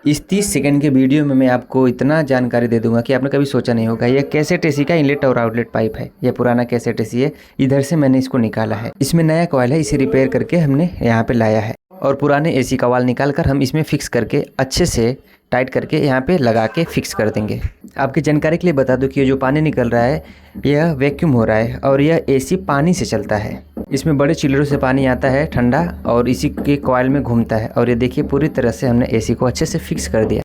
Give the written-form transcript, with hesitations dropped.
इस 30 सेकंड के वीडियो में मैं आपको इतना जानकारी दे दूंगा कि आपने कभी सोचा नहीं होगा। यह कैसेट एसी का इनलेट और आउटलेट पाइप है। यह पुराना कैसेट एसी है, इधर से मैंने इसको निकाला है। इसमें नया कॉइल है, इसे रिपेयर करके हमने यहाँ पे लाया है और पुराने एसी का वाल निकाल कर हम इसमें फिक्स करके अच्छे से टाइट करके यहाँ पे लगा के फिक्स कर देंगे। आपकी जानकारी के लिए बता दूं कि ये जो पानी निकल रहा है यह वैक्यूम हो रहा है और यह एसी पानी से चलता है। इसमें बड़े चिल्लरों से पानी आता है ठंडा और इसी के कॉइल में घूमता है। और ये देखिए पूरी तरह से हमने एसी को अच्छे से फिक्स कर दिया।